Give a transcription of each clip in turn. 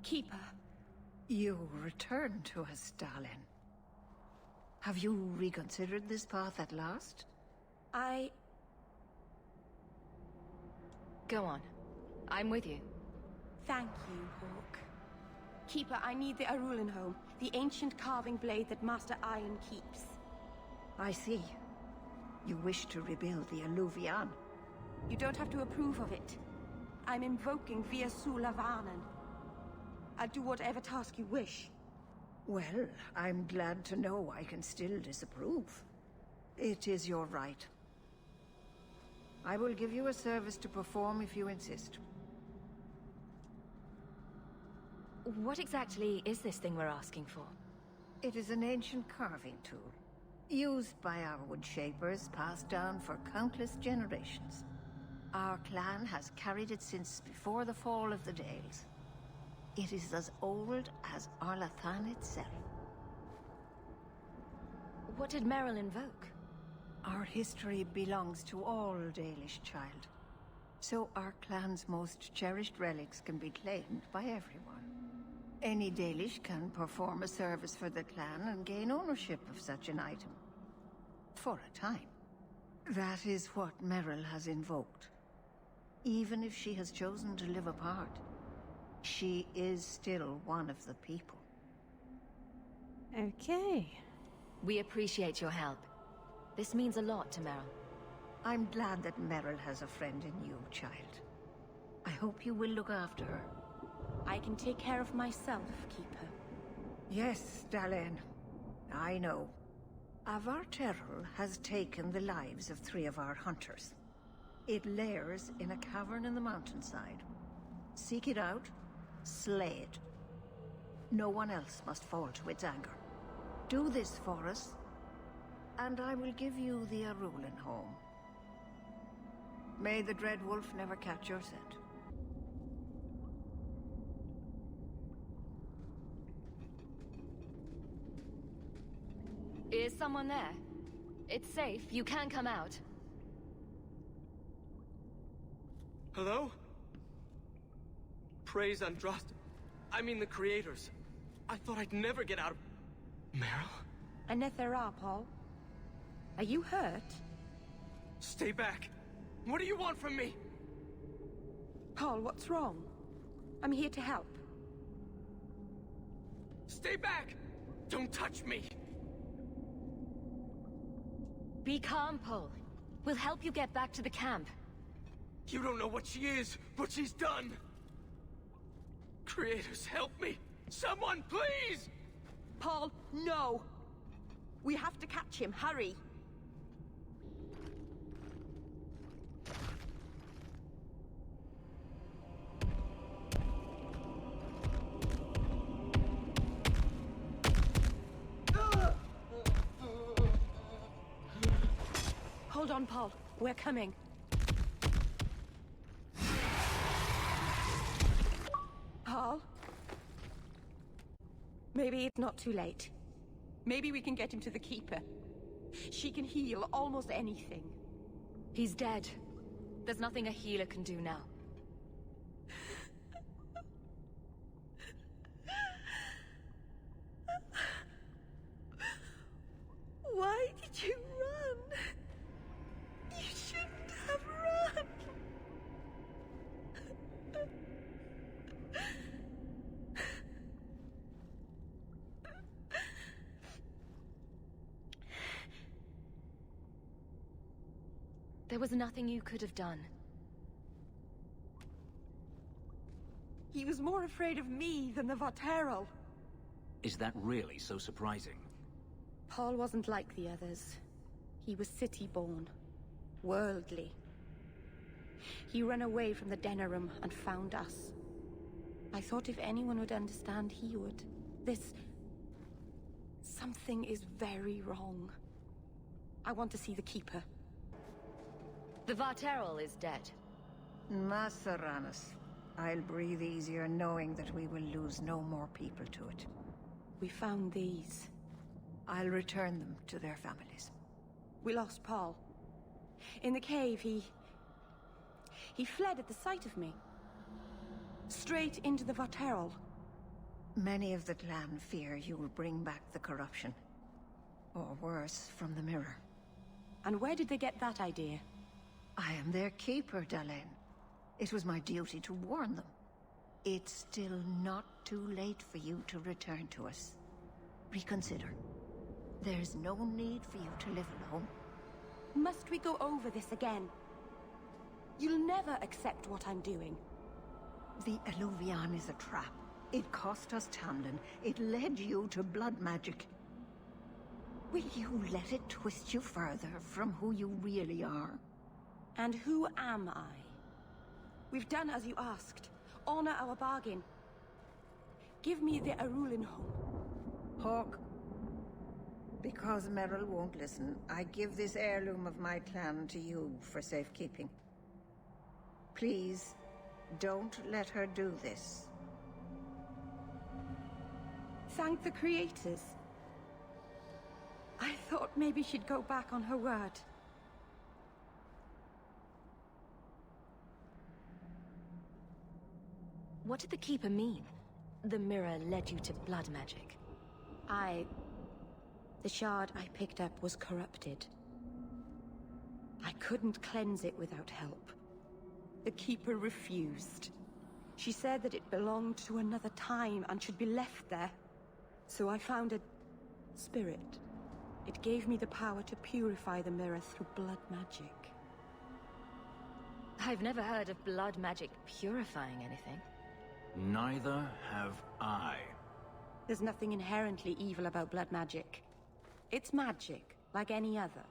Keeper. You return to us, darling. Have you reconsidered this path at last? Go on. I'm with you. Thank you, Hawke. Keeper, I need the Arulan home, the ancient carving blade that Master Iron keeps. I see. You wish to rebuild the Alluvian. You don't have to approve of it. I'm invoking Via Sulavanen. I'll do whatever task you wish. Well, I'm glad to know I can still disapprove. It is your right. I will give you a service to perform if you insist. What exactly is this thing we're asking for? It is an ancient carving tool, used by our wood shapers, passed down for countless generations. Our clan has carried it since before the fall of the Dales. It is as old as Arlathan itself. What did Merrill invoke? Our history belongs to all Dalish, child. So our clan's most cherished relics can be claimed by everyone. Any Dalish can perform a service for the clan and gain ownership of such an item. For a time. That is what Merrill has invoked. Even if she has chosen to live apart, she is still one of the people. Okay. We appreciate your help. This means a lot to Merrill. I'm glad that Merrill has a friend in you, child. I hope you will look after her. I can take care of myself, Keeper. Yes, Dalen. I know. A Varterral has taken the lives of 3 of our hunters. It lairs in a cavern in the mountainside. Seek it out, slay it. No one else must fall to its anger. Do this for us, and I will give you the Arulan home. May the Dread Wolf never catch your scent. Is someone there? It's safe. You can come out. Hello? Praise Andraste. I mean the creators. I thought I'd never get out of... Merrill? Anethera, Paul. Are you hurt? Stay back. What do you want from me? Paul, what's wrong? I'm here to help. Stay back! Don't touch me! Be calm, Paul. We'll help you get back to the camp. You don't know what she is, what she's done! Creators, help me! Someone, please! Paul, no! We have to catch him, hurry! Hold on, Paul. We're coming. Paul? Maybe it's not too late. Maybe we can get him to the Keeper. She can heal almost anything. He's dead. There's nothing a healer can do now. Why did you run? You shouldn't have run. There was nothing you could have done. He was more afraid of me than the Varterral. Is that really so surprising? Paul wasn't like the others. He was city-born. Worldly. He ran away from the Denerim and found us. I thought if anyone would understand, he would. Something is very wrong. I want to see the Keeper. The Varterral is dead. Masaranas. I'll breathe easier knowing that we will lose no more people to it. We found these. I'll return them to their families. We lost Paul. In the cave, he fled at the sight of me. Straight into the Varterral. Many of the clan fear you will bring back the corruption. Or worse, from the mirror. And where did they get that idea? I am their keeper, Dalain. It was my duty to warn them. It's still not too late for you to return to us. Reconsider. There's no need for you to live alone. Must we go over this again? You'll never accept what I'm doing. The Eluvian is a trap. It cost us Tamlin. It led you to blood magic. Will you let it twist you further from who you really are? And who am I? We've done as you asked. Honor our bargain. Give me the Arulin home. Hawke. Because Merrill won't listen, I give this heirloom of my clan to you for safekeeping. Please, don't let her do this. Thank the creators. I thought maybe she'd go back on her word. What did the Keeper mean? The mirror led you to blood magic. The shard I picked up was corrupted. I couldn't cleanse it without help. The Keeper refused. She said that it belonged to another time and should be left there. So I found a spirit. It gave me the power to purify the mirror through blood magic. I've never heard of blood magic purifying anything. Neither have I. There's nothing inherently evil about blood magic. It's magic, like any other.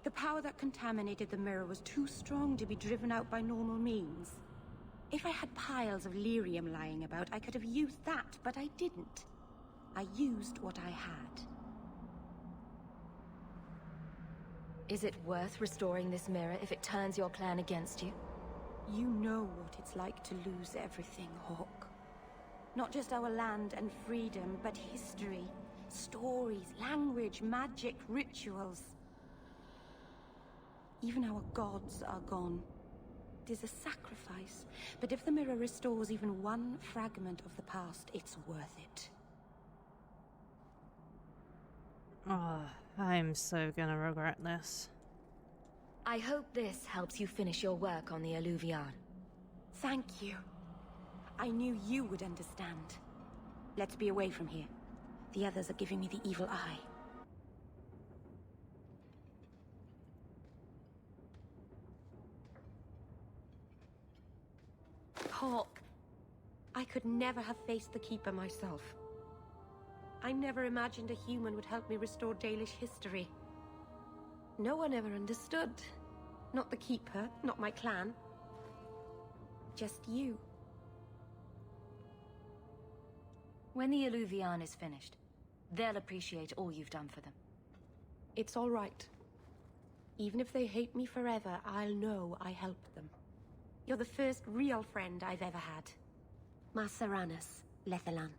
The power that contaminated the mirror was too strong to be driven out by normal means. If I had piles of lyrium lying about, I could have used that, but I didn't. I used what I had. Is it worth restoring this mirror if it turns your clan against you? You know what it's like to lose everything, Hawke. Not just our land and freedom, but history, stories, language, magic, rituals. Even our gods are gone. It is a sacrifice, but if the mirror restores even one fragment of the past, it's worth it. Oh, I'm so gonna regret this. I hope this helps you finish your work on the Eluvian. Thank you. I knew you would understand. Let's be away from here. The others are giving me the evil eye. Hawke, I could never have faced the Keeper myself. I never imagined a human would help me restore Dalish history. No one ever understood. Not the Keeper, not my clan. Just you. When the Eluvian is finished, they'll appreciate all you've done for them. It's all right. Even if they hate me forever, I'll know I helped them. You're the first real friend I've ever had. Masaranas, Lethalan.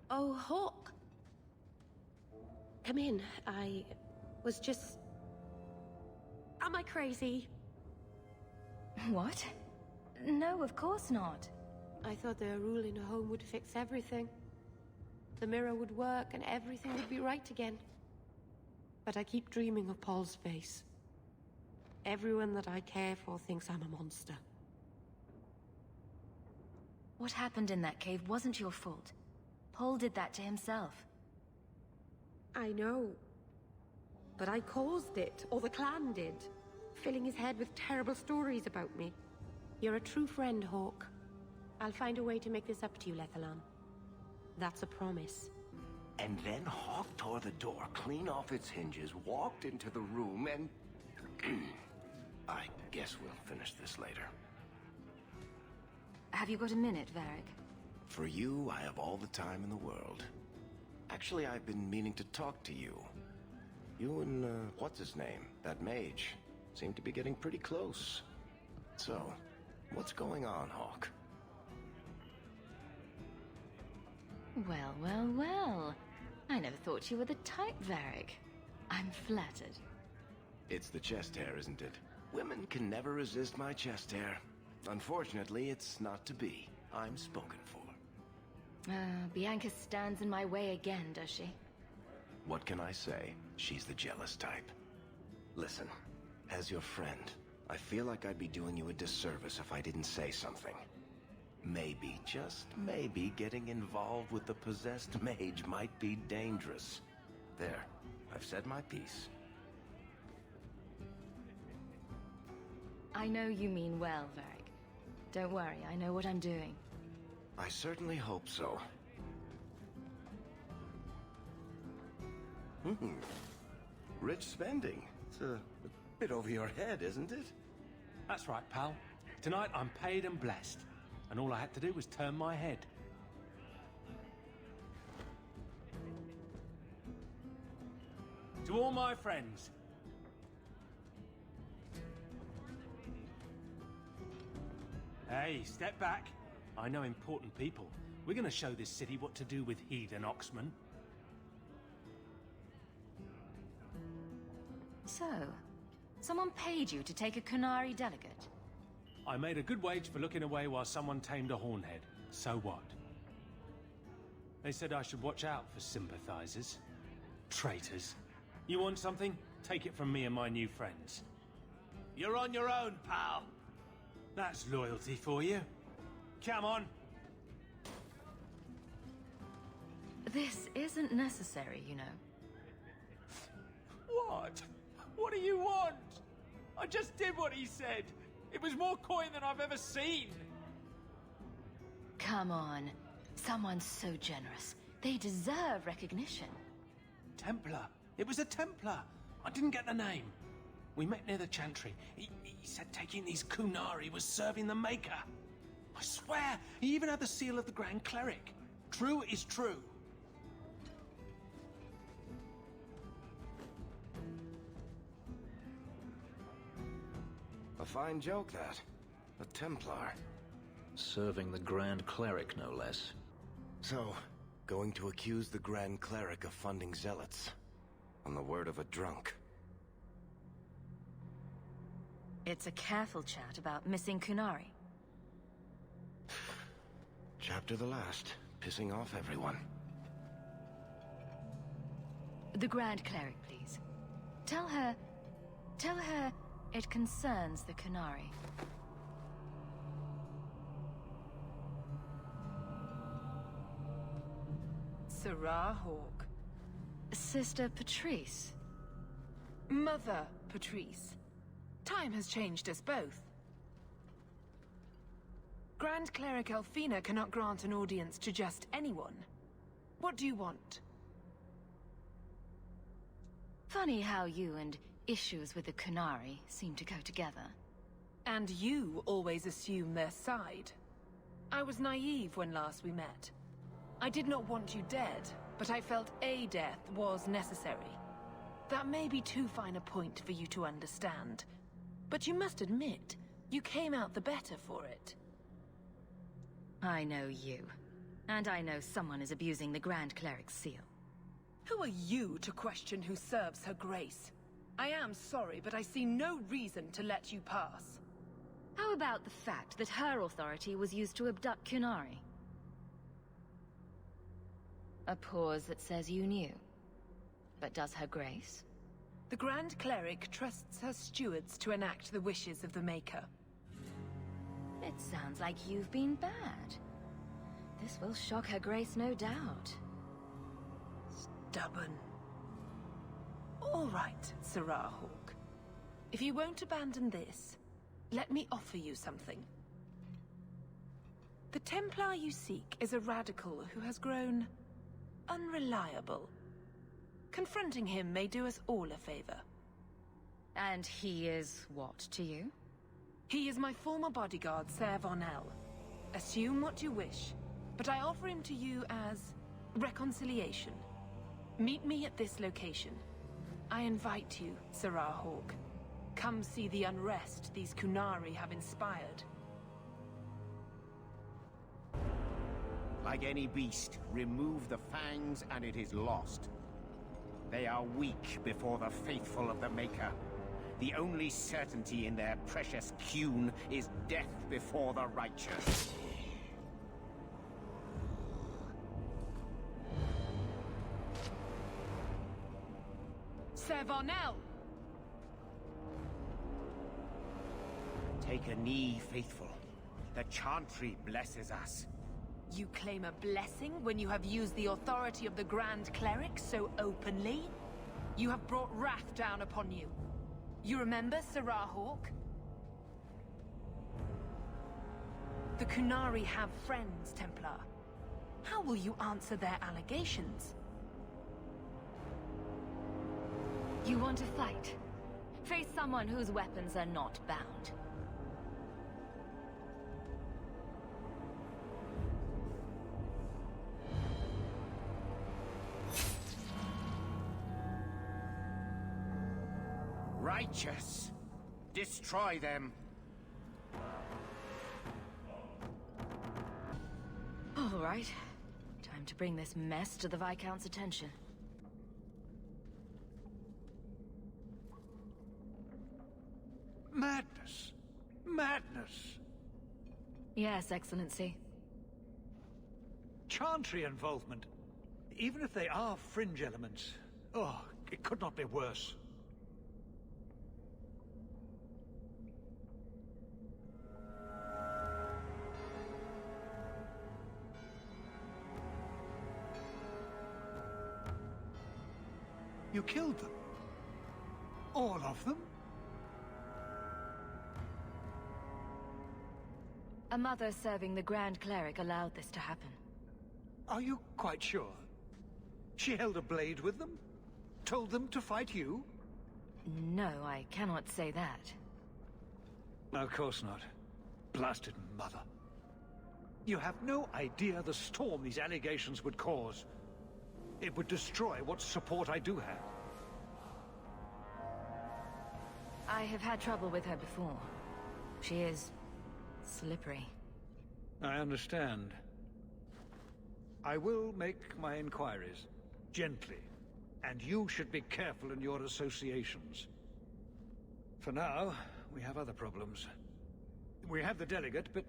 Oh, Hawke. Come in. I was just... Am I crazy? What? No, of course not. I thought the rule in a home would fix everything. The mirror would work and everything would be right again. But I keep dreaming of Paul's face. Everyone that I care for thinks I'm a monster. What happened in that cave wasn't your fault. Paul did that to himself. I know. But I caused it, or the clan did. Filling his head with terrible stories about me. You're a true friend, Hawke. I'll find a way to make this up to you, Lethalan. That's a promise. And then Hawke tore the door clean off its hinges, walked into the room, and... I guess we'll finish this later. Have you got a minute, Varric? For you, I have all the time in the world. Actually, I've been meaning to talk to you. You and, what's-his-name, that mage, seem to be getting pretty close. So, what's going on, Hawke? Well, well, well. I never thought you were the type, Varric. I'm flattered. It's the chest hair, isn't it? Women can never resist my chest hair. Unfortunately, it's not to be. I'm spoken for. Bianca stands in my way again, does she? What can I say? She's the jealous type. Listen, as your friend, I feel like I'd be doing you a disservice if I didn't say something. Maybe, just maybe, getting involved with the possessed mage might be dangerous. There, I've said my piece. I know you mean well, Varric. Don't worry, I know what I'm doing. I certainly hope so. Rich spending. It's a bit over your head, isn't it? That's right, pal. Tonight I'm paid and blessed. And all I had to do was turn my head. To all my friends. Hey, step back. I know important people. We're gonna show this city what to do with heathen oxmen. So, someone paid you to take a Qunari delegate? I made a good wage for looking away while someone tamed a hornhead. So what? They said I should watch out for sympathizers. Traitors. You want something? Take it from me and my new friends. You're on your own, pal. That's loyalty for you. Come on. This isn't necessary, you know. What? What do you want? I just did what he said. It was more coin than I've ever seen. Come on. Someone's so generous. They deserve recognition. Templar. It was a Templar. I didn't get the name. We met near the Chantry. He said taking these Qunari was serving the Maker. I swear, he even had the seal of the Grand Cleric. True is true. A fine joke, that. A Templar. Serving the Grand Cleric, no less. So, going to accuse the Grand Cleric of funding zealots. On the word of a drunk. It's a careful chat about missing Qunari. Chapter the last. Pissing off everyone. The Grand Cleric, please. Tell her it concerns the Qunari. Sarah Hawke. Sister Patrice. Mother Patrice. Time has changed us both. Grand Cleric Elfina cannot grant an audience to just anyone. What do you want? Funny how you and issues with the Qunari seem to go together. And you always assume their side. I was naive when last we met. I did not want you dead, but I felt a death was necessary. That may be too fine a point for you to understand. But you must admit, you came out the better for it. I know you. And I know someone is abusing the Grand Cleric's seal. Who are you to question who serves her grace? I am sorry, but I see no reason to let you pass. How about the fact that her authority was used to abduct Qunari? A pause that says you knew. But does her grace? The Grand Cleric trusts her stewards to enact the wishes of the Maker. It sounds like you've been bad. This will shock her grace, no doubt. Stubborn. All right, Sarah Hawke. If you won't abandon this, let me offer you something. The Templar you seek is a radical who has grown unreliable. Confronting him may do us all a favor. And he is what to you? He is my former bodyguard, Ser Vonel. Assume what you wish, but I offer him to you as reconciliation. Meet me at this location. I invite you, Sarah Hawke. Come see the unrest these Qunari have inspired. Like any beast, remove the fangs and it is lost. They are weak before the faithful of the Maker. The only certainty in their precious Qun is death before the righteous. Ser Varnell! Take a knee, faithful. The Chantry blesses us. You claim a blessing when you have used the authority of the Grand Cleric so openly? You have brought wrath down upon you. You remember Sarah Hawke? The Qunari have friends, Templar. How will you answer their allegations? You want to fight? Face someone whose weapons are not bound. Righteous! Destroy them! All right. Time to bring this mess to the Viscount's attention. Madness! Madness! Yes, Excellency. Chantry involvement. Even if they are fringe elements. Oh, it could not be worse. You killed them? All of them? A mother serving the Grand Cleric allowed this to happen. Are you quite sure? She held a blade with them? Told them to fight you? No, I cannot say that. Of course not. Blasted mother. You have no idea the storm these allegations would cause. It would destroy what support I do have. I have had trouble with her before. She is slippery. I understand. I will make my inquiries. Gently. And you should be careful in your associations. For now, we have other problems. We have the delegate, but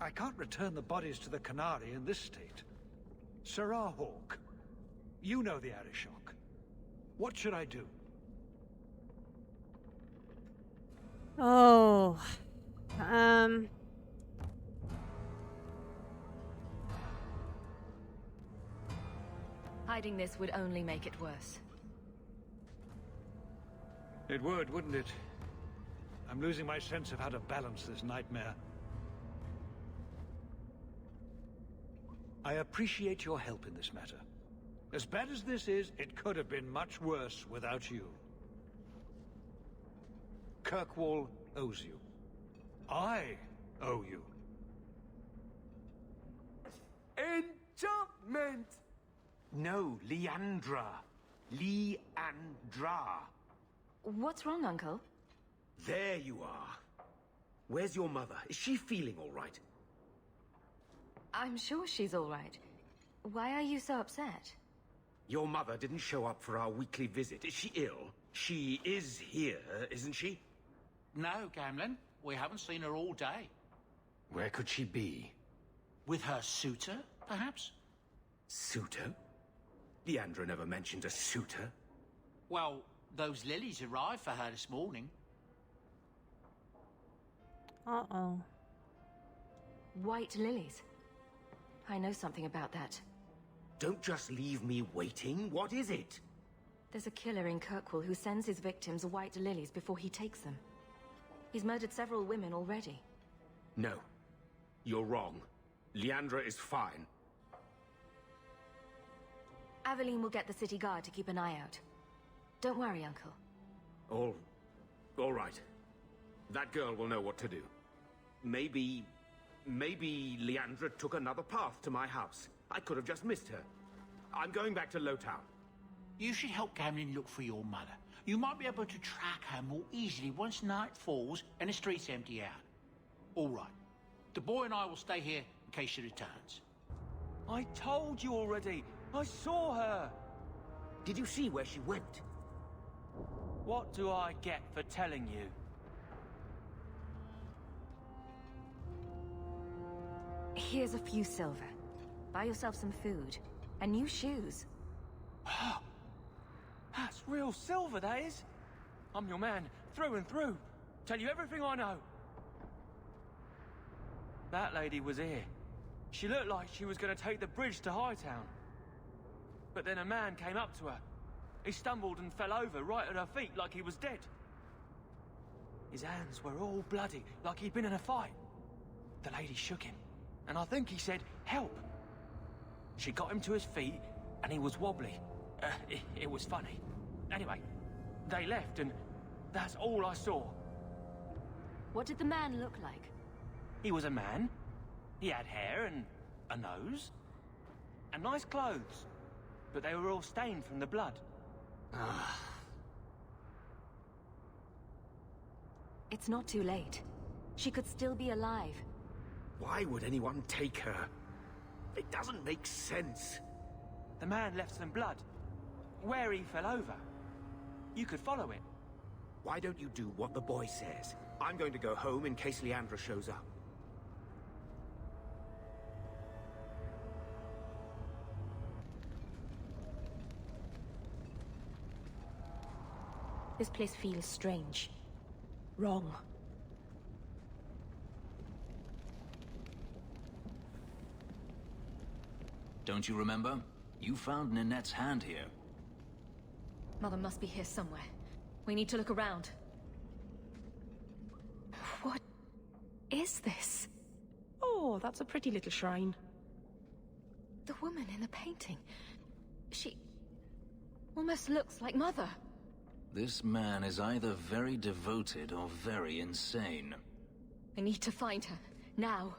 I can't return the bodies to the Qunari in this state. Sarah Hawke, you know the Arishok. What should I do? Oh, Hiding this would only make it worse. It would, wouldn't it? I'm losing my sense of how to balance this nightmare. I appreciate your help in this matter. As bad as this is, it could have been much worse without you. Kirkwall owes you. I owe you. Enchantment! No, Leandra. Leandra. What's wrong, Uncle? There you are. Where's your mother? Is she feeling all right? I'm sure she's all right. Why are you so upset? Your mother didn't show up for our weekly visit. Is she ill? She is here, isn't she? No, Gamlin. We haven't seen her all day. Where could she be? With her suitor, perhaps? Suitor? Leandra never mentioned a suitor. Well, those lilies arrived for her this morning. uh-oh. White lilies. I know something about that. Don't just leave me waiting. What is it? There's a killer in Kirkwall who sends his victims white lilies before he takes them. He's murdered several women already. No. You're wrong. Leandra is fine. Aveline will get the city guard to keep an eye out. Don't worry, Uncle. All right. That girl will know what to do. Maybe Leandra took another path to my house. I could have just missed her. I'm going back to Lowtown. You should help Gamlin look for your mother. You might be able to track her more easily once night falls and the streets empty out. All right. The boy and I will stay here in case she returns. I told you already. I saw her. Did you see where she went? What do I get for telling you? Here's a few silver. Buy yourself some food. And new shoes. That's real silver, that is. I'm your man, through and through. Tell you everything I know. That lady was here. She looked like she was going to take the bridge to Hightown. But then a man came up to her. He stumbled and fell over right at her feet like he was dead. His hands were all bloody, like he'd been in a fight. The lady shook him, and I think he said, "Help." She got him to his feet, and he was wobbly. It was funny. Anyway, they left, and that's all I saw. What did the man look like? He was a man. He had hair and a nose. And nice clothes. But they were all stained from the blood. It's not too late. She could still be alive. Why would anyone take her? It doesn't make sense. The man left some blood. Where he fell over. You could follow it. Why don't you do what the boy says? I'm going to go home in case Leandra shows up. This place feels strange. Wrong. Don't you remember? You found Ninette's hand here. Mother must be here somewhere. We need to look around. What is this? Oh, that's a pretty little shrine. The woman in the painting. She almost looks like Mother. This man is either very devoted or very insane. I need to find her. Now.